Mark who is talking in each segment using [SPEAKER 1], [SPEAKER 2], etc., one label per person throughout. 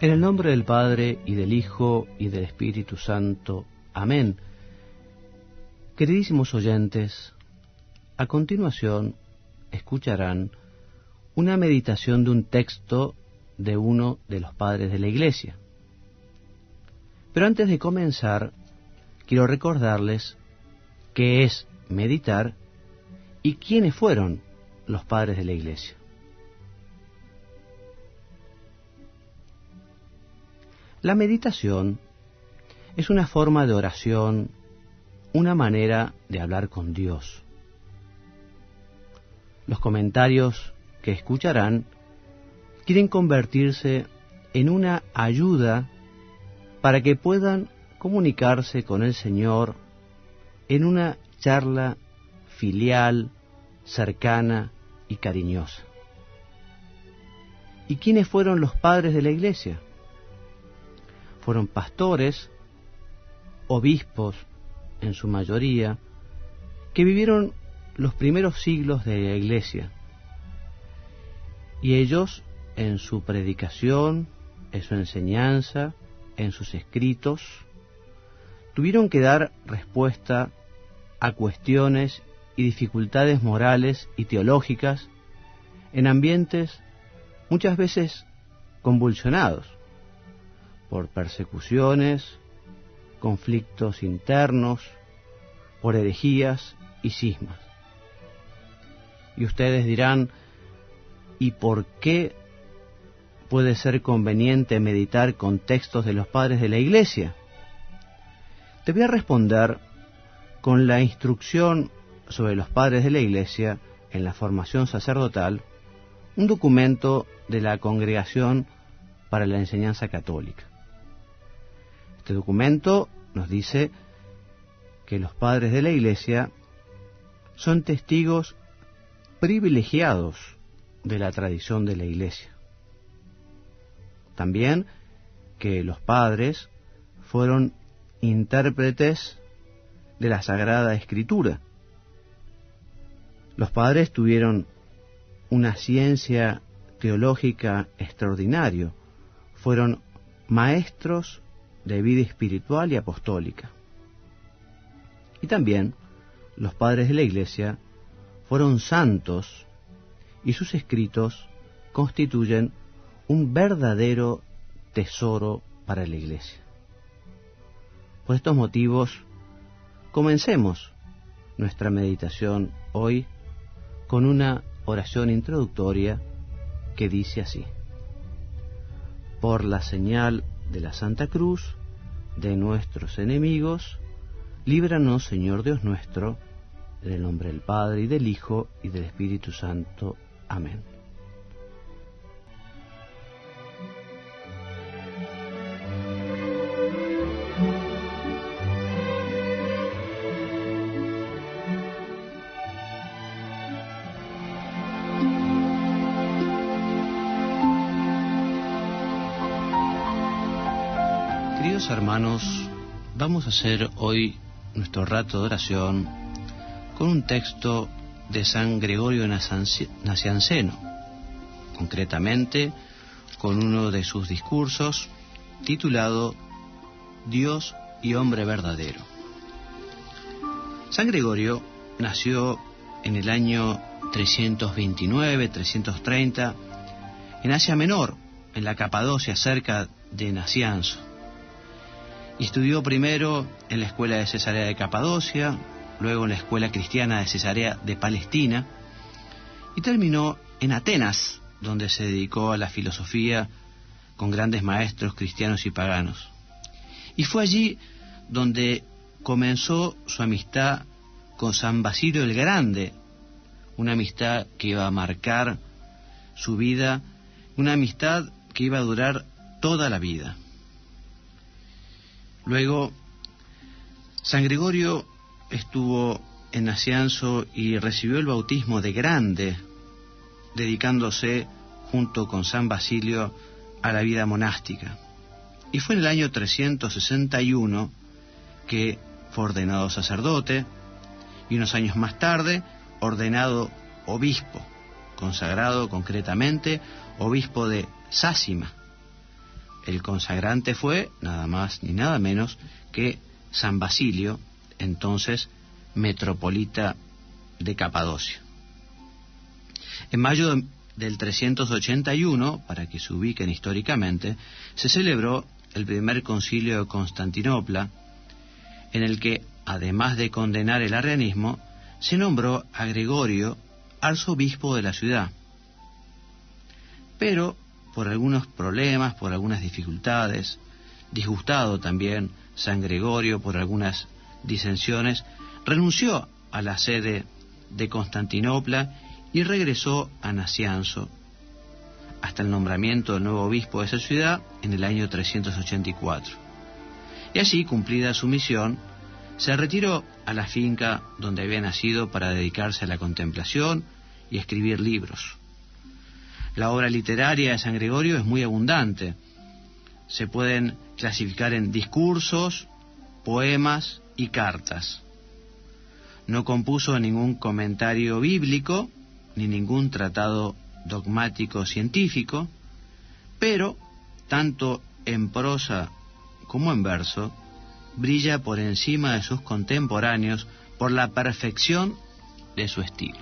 [SPEAKER 1] En el nombre del Padre, y del Hijo, y del Espíritu Santo. Amén. Queridísimos oyentes, a continuación escucharán una meditación de un texto de uno de los padres de la Iglesia. Pero antes de comenzar, quiero recordarles qué es meditar y quiénes fueron los padres de la Iglesia. La meditación es una forma de oración, una manera de hablar con Dios. Los comentarios que escucharán quieren convertirse en una ayuda para que puedan comunicarse con el Señor en una charla filial, cercana y cariñosa. ¿Y quiénes fueron los padres de la Iglesia? Fueron pastores, obispos en su mayoría, que vivieron los primeros siglos de la Iglesia. Y ellos, en su predicación, en su enseñanza, en sus escritos, tuvieron que dar respuesta a cuestiones y dificultades morales y teológicas en ambientes muchas veces convulsionados por persecuciones, conflictos internos, por herejías y cismas. Y ustedes dirán, ¿y por qué puede ser conveniente meditar con textos de los padres de la Iglesia? Te voy a responder con la instrucción sobre los padres de la Iglesia en la formación sacerdotal, un documento de la Congregación para la Enseñanza Católica. Este documento nos dice que los padres de la Iglesia son testigos privilegiados de la tradición de la Iglesia. También que los padres fueron intérpretes de la Sagrada Escritura. Los padres tuvieron una ciencia teológica extraordinaria, fueron maestros de vida espiritual y apostólica. Y también los padres de la Iglesia fueron santos y sus escritos constituyen un verdadero tesoro para la Iglesia. Por estos motivos, comencemos nuestra meditación hoy con una oración introductoria que dice así: por la señal de la Santa Cruz de nuestros enemigos, líbranos, Señor Dios nuestro, en el nombre del Padre, y del Hijo, y del Espíritu Santo. Amén. Queridos hermanos, vamos a hacer hoy nuestro rato de oración con un texto de San Gregorio Nacianceno, concretamente con uno de sus discursos titulado Dios y hombre verdadero. San Gregorio nació en el año 329-330 en Asia Menor, en la Capadocia, cerca de Nacianzo. Y estudió primero en la escuela de Cesarea de Capadocia, luego en la escuela cristiana de Cesarea de Palestina, y terminó en Atenas, donde se dedicó a la filosofía con grandes maestros cristianos y paganos. Y fue allí donde comenzó su amistad con San Basilio el Grande, una amistad que iba a marcar su vida, una amistad que iba a durar toda la vida. Luego, San Gregorio estuvo en Nacianzo y recibió el bautismo de grande, dedicándose junto con San Basilio a la vida monástica. Y fue en el año 361 que fue ordenado sacerdote y unos años más tarde ordenado obispo, consagrado concretamente obispo de Sácima, El consagrante fue nada más ni nada menos que San Basilio, entonces metropolita de Capadocia. En mayo del 381, para que se ubiquen históricamente, se celebró el primer concilio de Constantinopla, en el que, además de condenar el arrianismo, se nombró a Gregorio arzobispo de la ciudad. Pero, por algunos problemas, por algunas dificultades, disgustado también San Gregorio por algunas disensiones, renunció a la sede de Constantinopla y regresó a Nacianzo, hasta el nombramiento del nuevo obispo de esa ciudad en el año 384. Y allí, cumplida su misión, se retiró a la finca donde había nacido para dedicarse a la contemplación y escribir libros. La obra literaria de San Gregorio es muy abundante. Se pueden clasificar en discursos, poemas y cartas. No compuso ningún comentario bíblico, ni ningún tratado dogmático científico, pero, tanto en prosa como en verso, brilla por encima de sus contemporáneos por la perfección de su estilo.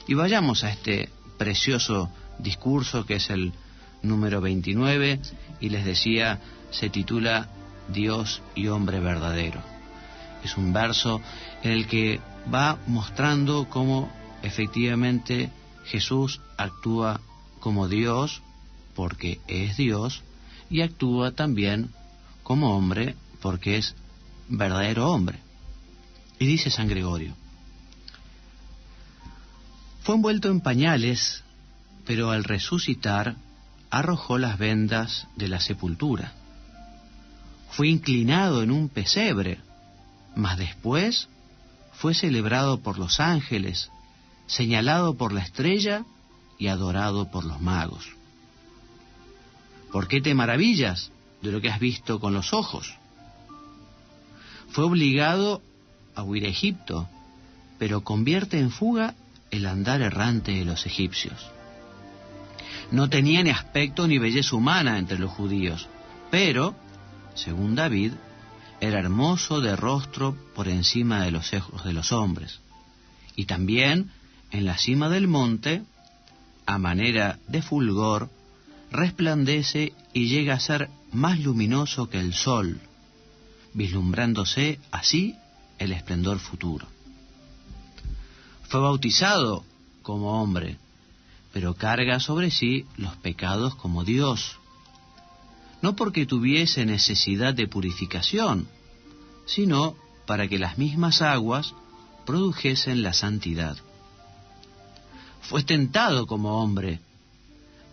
[SPEAKER 1] Y vayamos a este precioso discurso que es el número 29, y les decía, se titula Dios y hombre verdadero. Es un verso en el que va mostrando cómo efectivamente Jesús actúa como Dios, porque es Dios, y actúa también como hombre, porque es verdadero hombre. Y dice San Gregorio: fue envuelto en pañales, pero al resucitar arrojó las vendas de la sepultura. Fue inclinado en un pesebre, mas después fue celebrado por los ángeles, señalado por la estrella y adorado por los magos. ¿Por qué te maravillas de lo que has visto con los ojos? Fue obligado a huir a Egipto, pero convierte en fuga el andar errante de los egipcios. No tenía ni aspecto ni belleza humana entre los judíos, pero, según David, era hermoso de rostro por encima de los ojos de los hombres. Y también, en la cima del monte, a manera de fulgor, resplandece y llega a ser más luminoso que el sol, vislumbrándose así el esplendor futuro. Fue bautizado como hombre, pero carga sobre sí los pecados como Dios, no porque tuviese necesidad de purificación, sino para que las mismas aguas produjesen la santidad. Fue tentado como hombre,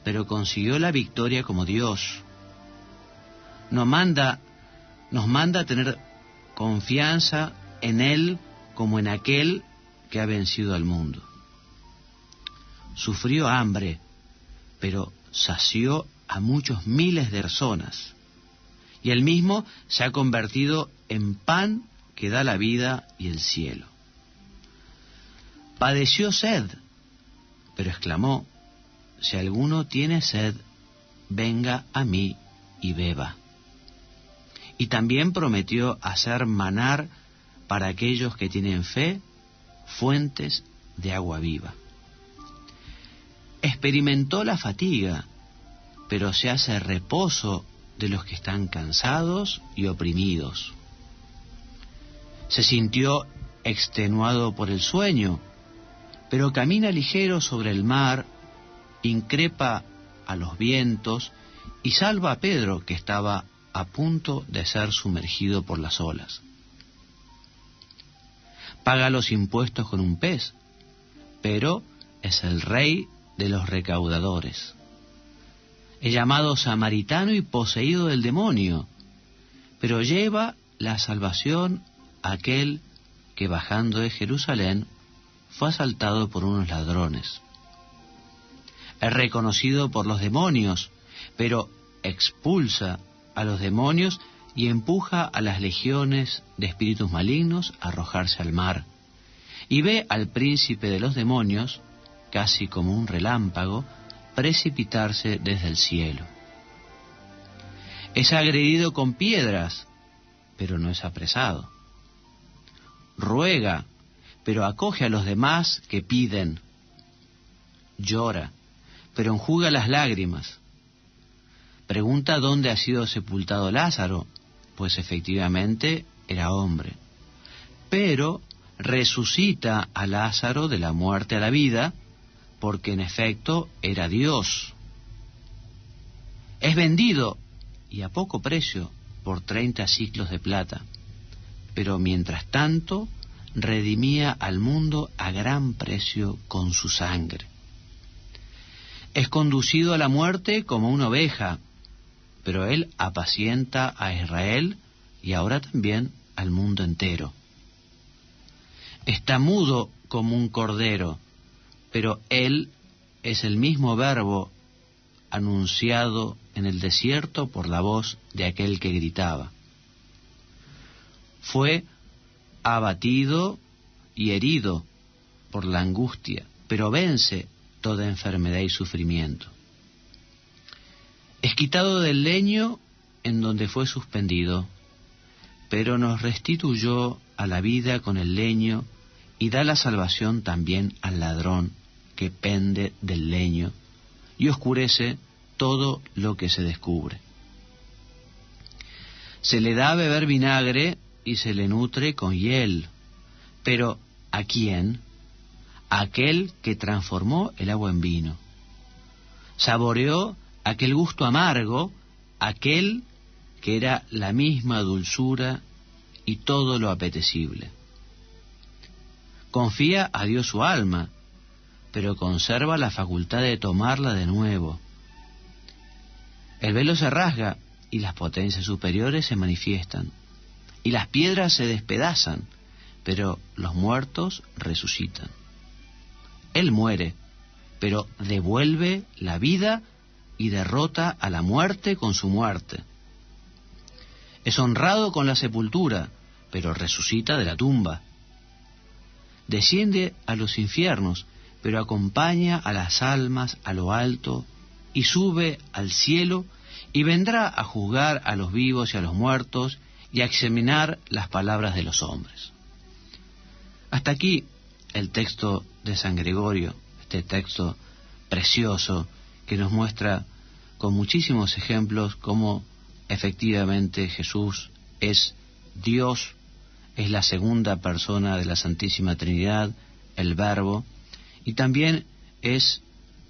[SPEAKER 1] pero consiguió la victoria como Dios. Nos manda a tener confianza en Él como en aquel que ha vencido al mundo. Sufrió hambre, pero sació a muchos miles de personas, y Él mismo se ha convertido en pan que da la vida y el cielo. Padeció sed, pero exclamó: si alguno tiene sed, venga a mí y beba. Y también prometió hacer manar para aquellos que tienen fe fuentes de agua viva. Experimentó la fatiga, pero se hace reposo de los que están cansados y oprimidos. Se sintió extenuado por el sueño, pero camina ligero sobre el mar, increpa a los vientos y salva a Pedro, que estaba a punto de ser sumergido por las olas. Paga los impuestos con un pez, pero es el rey de los recaudadores. Es llamado samaritano y poseído del demonio, pero lleva la salvación a aquel que, bajando de Jerusalén, fue asaltado por unos ladrones. Es reconocido por los demonios, pero expulsa a los demonios y empuja a las legiones de espíritus malignos a arrojarse al mar, y ve al príncipe de los demonios, casi como un relámpago, precipitarse desde el cielo. Es agredido con piedras, pero no es apresado. Ruega, pero acoge a los demás que piden. Llora, pero enjuga las lágrimas. Pregunta dónde ha sido sepultado Lázaro, pues efectivamente era hombre. Pero resucita a Lázaro de la muerte a la vida, porque en efecto era Dios. Es vendido, y a poco precio, por 30 siclos de plata, pero mientras tanto redimía al mundo a gran precio con su sangre. Es conducido a la muerte como una oveja, pero él apacienta a Israel y ahora también al mundo entero. Está mudo como un cordero, pero él es el mismo verbo anunciado en el desierto por la voz de aquel que gritaba. Fue abatido y herido por la angustia, pero vence toda enfermedad y sufrimiento. Es quitado del leño en donde fue suspendido, pero nos restituyó a la vida con el leño y da la salvación también al ladrón que pende del leño y oscurece todo lo que se descubre. Se le da a beber vinagre y se le nutre con hiel, pero ¿a quién? A aquel que transformó el agua en vino. Saboreó aquel gusto amargo, aquel que era la misma dulzura y todo lo apetecible. Confía a Dios su alma, pero conserva la facultad de tomarla de nuevo. El velo se rasga y las potencias superiores se manifiestan, y las piedras se despedazan, pero los muertos resucitan. Él muere, pero devuelve la vida y derrota a la muerte con su muerte. Es honrado con la sepultura, pero resucita de la tumba. Desciende a los infiernos, pero acompaña a las almas a lo alto y sube al cielo y vendrá a juzgar a los vivos y a los muertos y a examinar las palabras de los hombres. Hasta aquí el texto de San Gregorio, este texto precioso que nos muestra con muchísimos ejemplos cómo efectivamente Jesús es Dios, es la segunda persona de la Santísima Trinidad, el Verbo, y también es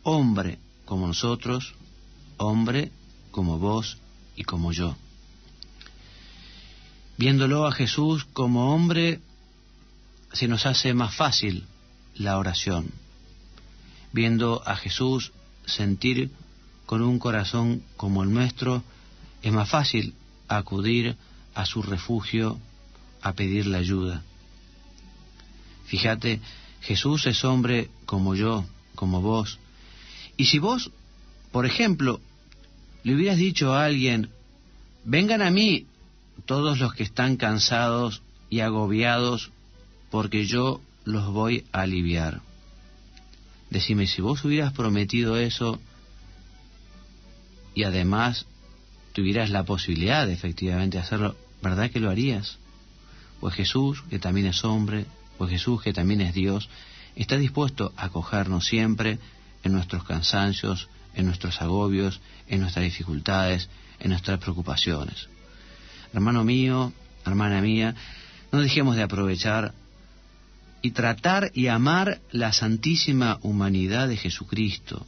[SPEAKER 1] hombre como nosotros, hombre como vos y como yo. Viéndolo a Jesús como hombre, se nos hace más fácil la oración. Viendo a Jesús sentir con un corazón como el nuestro, es más fácil acudir a su refugio a pedirle ayuda. Fíjate, Jesús es hombre como yo, como vos. Y si vos, por ejemplo, le hubieras dicho a alguien, vengan a mí todos los que están cansados y agobiados, porque yo los voy a aliviar. Decime, si vos hubieras prometido eso y además tuvieras la posibilidad de efectivamente hacerlo, ¿verdad que lo harías? Pues Jesús, que también es hombre, pues Jesús, que también es Dios, está dispuesto a acogernos siempre en nuestros cansancios, en nuestros agobios, en nuestras dificultades, en nuestras preocupaciones. Hermano mío, hermana mía, no dejemos de aprovechar y tratar y amar la santísima humanidad de Jesucristo.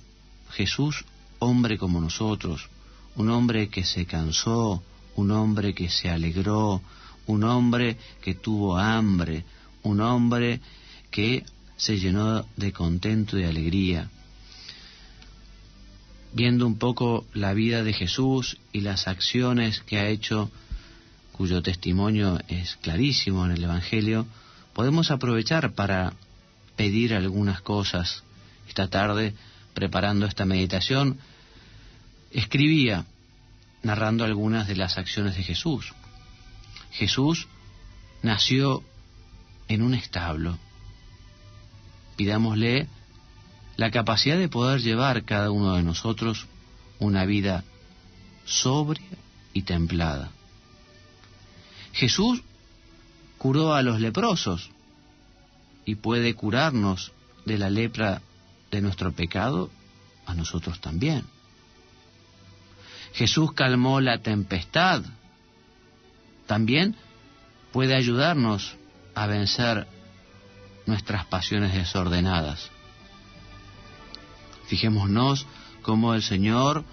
[SPEAKER 1] Jesús, hombre como nosotros, un hombre que se cansó, un hombre que se alegró, un hombre que tuvo hambre, un hombre que se llenó de contento y de alegría. Viendo un poco la vida de Jesús y las acciones que ha hecho, cuyo testimonio es clarísimo en el Evangelio, podemos aprovechar para pedir algunas cosas. Esta tarde, preparando esta meditación, escribía, narrando algunas de las acciones de Jesús. Jesús nació en un establo. Pidámosle la capacidad de poder llevar cada uno de nosotros una vida sobria y templada. Jesús curó a los leprosos y puede curarnos de la lepra de nuestro pecado a nosotros también. Jesús calmó la tempestad. También puede ayudarnos a vencer nuestras pasiones desordenadas. Fijémonos cómo el Señor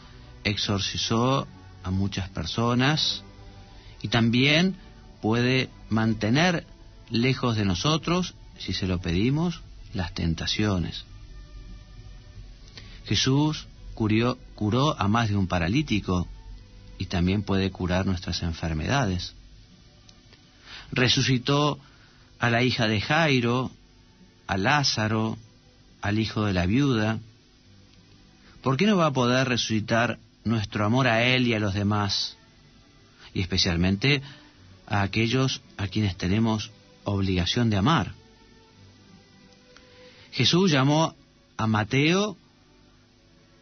[SPEAKER 1] exorcizó a muchas personas y también puede mantener lejos de nosotros, si se lo pedimos, las tentaciones. Jesús curó a más de un paralítico y también puede curar nuestras enfermedades. Resucitó a la hija de Jairo, a Lázaro, al hijo de la viuda. ¿Por qué no va a poder resucitar nuestro amor a Él y a los demás? Y especialmente a aquellos a quienes tenemos obligación de amar. Jesús llamó a Mateo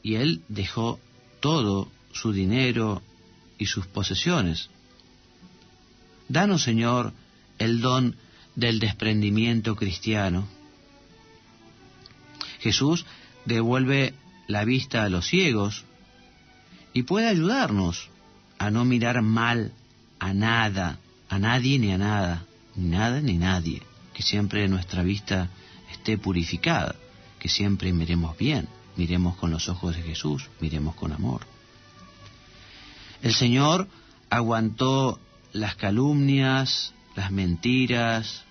[SPEAKER 1] y él dejó todo su dinero y sus posesiones. Danos, Señor, el don del desprendimiento cristiano. Jesús devuelve la vista a los ciegos y puede ayudarnos a no mirar mal a nada, a nadie ni a nada, ni nada ni nadie, que siempre nuestra vista esté purificada, que siempre miremos bien, miremos con los ojos de Jesús, miremos con amor. El Señor aguantó las calumnias, las mentiras,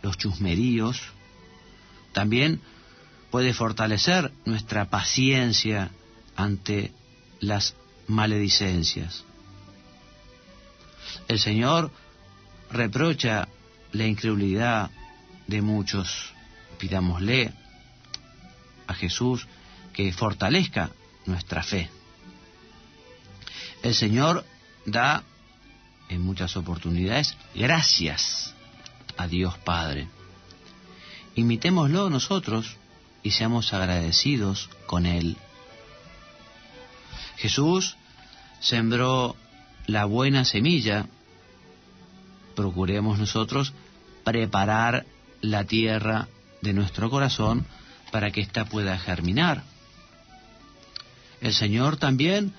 [SPEAKER 1] los chusmeríos. También puede fortalecer nuestra paciencia ante las maledicencias. El Señor reprocha la incredulidad de muchos. Pidámosle a Jesús que fortalezca nuestra fe. El Señor da en muchas oportunidades gracias a Dios Padre. Imitémoslo nosotros y seamos agradecidos con Él. Jesús sembró la buena semilla. Procuremos nosotros preparar la tierra de nuestro corazón para que ésta pueda germinar. El Señor también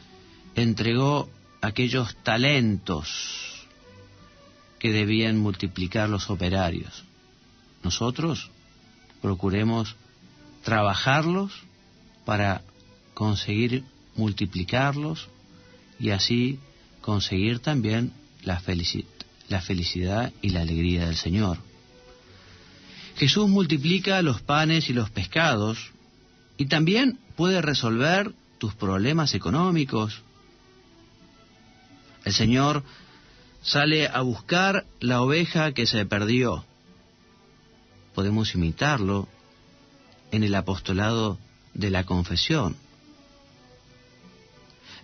[SPEAKER 1] entregó aquellos talentos que debían multiplicar los operarios. Nosotros procuremos trabajarlos para conseguir multiplicarlos y así conseguir también la felicidad y la alegría del Señor. Jesús multiplica los panes y los pescados y también puede resolver tus problemas económicos. El Señor sale a buscar la oveja que se perdió. Podemos imitarlo en el apostolado de la confesión.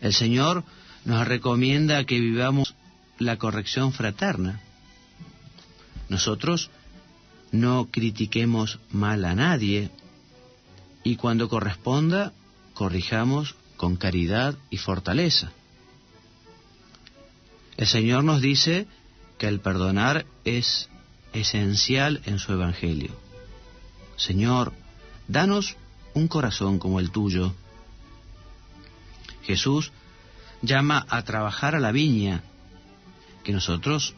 [SPEAKER 1] El Señor nos recomienda que vivamos la corrección fraterna. Nosotros no critiquemos mal a nadie y cuando corresponda, corrijamos con caridad y fortaleza. El Señor nos dice que el perdonar es esencial en su Evangelio. Señor, danos un corazón como el tuyo. Jesús llama a trabajar a la viña, que nosotros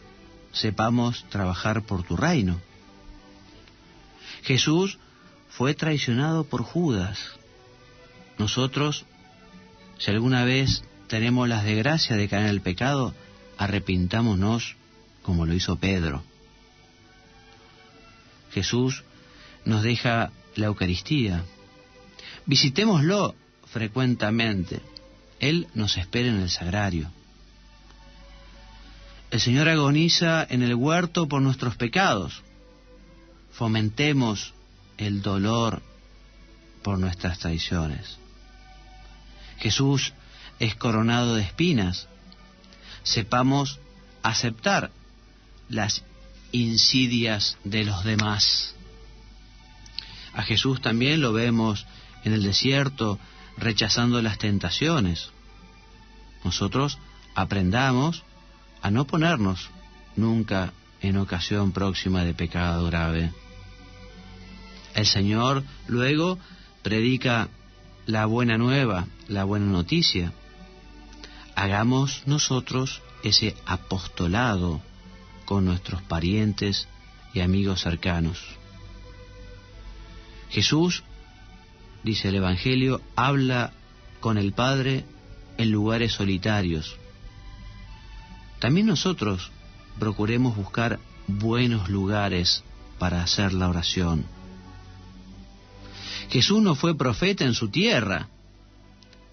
[SPEAKER 1] sepamos trabajar por tu reino. Jesús fue traicionado por Judas. Nosotros, si alguna vez tenemos la desgracia de caer en el pecado, arrepintámonos como lo hizo Pedro. Jesús nos deja la Eucaristía. Visitémoslo frecuentemente. Él nos espera en el sagrario. El Señor agoniza en el huerto por nuestros pecados. Fomentemos el dolor por nuestras traiciones. Jesús es coronado de espinas. Sepamos aceptar las insidias de los demás. A Jesús también lo vemos en el desierto rechazando las tentaciones. Nosotros aprendamos a no ponernos nunca en ocasión próxima de pecado grave. El Señor luego predica la buena nueva, la buena noticia. Hagamos nosotros ese apostolado con nuestros parientes y amigos cercanos. Jesús, dice el Evangelio, habla con el Padre en lugares solitarios. También nosotros procuremos buscar buenos lugares para hacer la oración. Jesús no fue profeta en su tierra.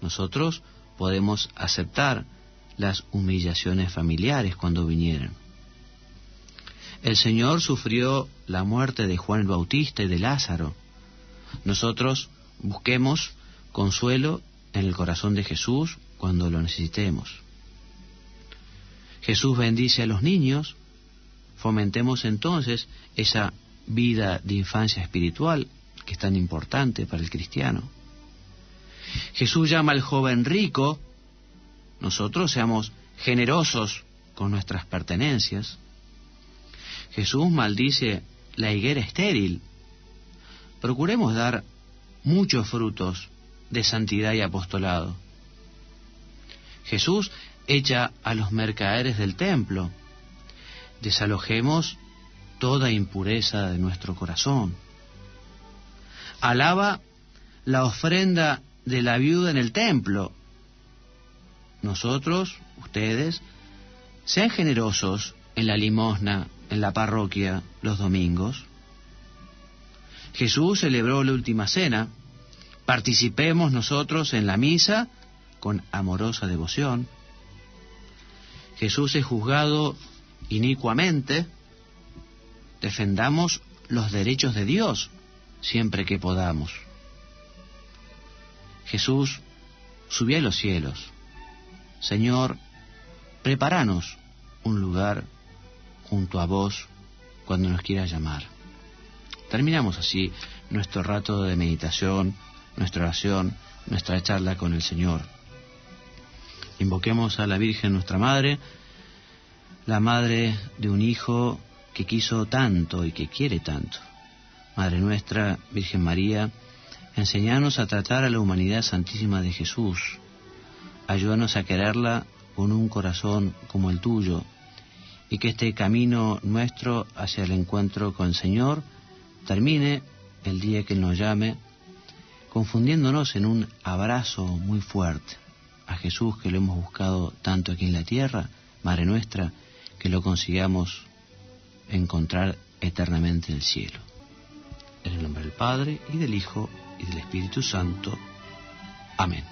[SPEAKER 1] Nosotros podemos aceptar las humillaciones familiares cuando vinieran. El Señor sufrió la muerte de Juan el Bautista y de Lázaro. Nosotros busquemos consuelo en el corazón de Jesús cuando lo necesitemos. Jesús bendice a los niños. Fomentemos entonces esa vida de infancia espiritual que es tan importante para el cristiano. Jesús llama al joven rico. Nosotros seamos generosos con nuestras pertenencias. Jesús maldice la higuera estéril. Procuremos dar muchos frutos de santidad y apostolado. Jesús echa a los mercaderes del templo. Desalojemos toda impureza de nuestro corazón. Alaba la ofrenda de la viuda en el templo. Nosotros, ustedes, sean generosos en la limosna, en la parroquia, los domingos. Jesús celebró la última cena. Participemos nosotros en la misa con amorosa devoción. Jesús es juzgado inicuamente. Defendamos los derechos de Dios siempre que podamos. Jesús subió a los cielos. Señor, prepáranos un lugar junto a vos cuando nos quieras llamar. Terminamos así nuestro rato de meditación, nuestra oración, nuestra charla con el Señor. Invoquemos a la Virgen nuestra Madre, la madre de un hijo que quiso tanto y que quiere tanto. Madre nuestra, Virgen María, enséñanos a tratar a la humanidad santísima de Jesús. Ayúdanos a quererla con un corazón como el tuyo, y que este camino nuestro hacia el encuentro con el Señor termine el día que Él nos llame, confundiéndonos en un abrazo muy fuerte a Jesús, que lo hemos buscado tanto aquí en la tierra. Madre nuestra, que lo consigamos encontrar eternamente en el cielo. En el nombre del Padre, y del Hijo, y del Espíritu Santo. Amén.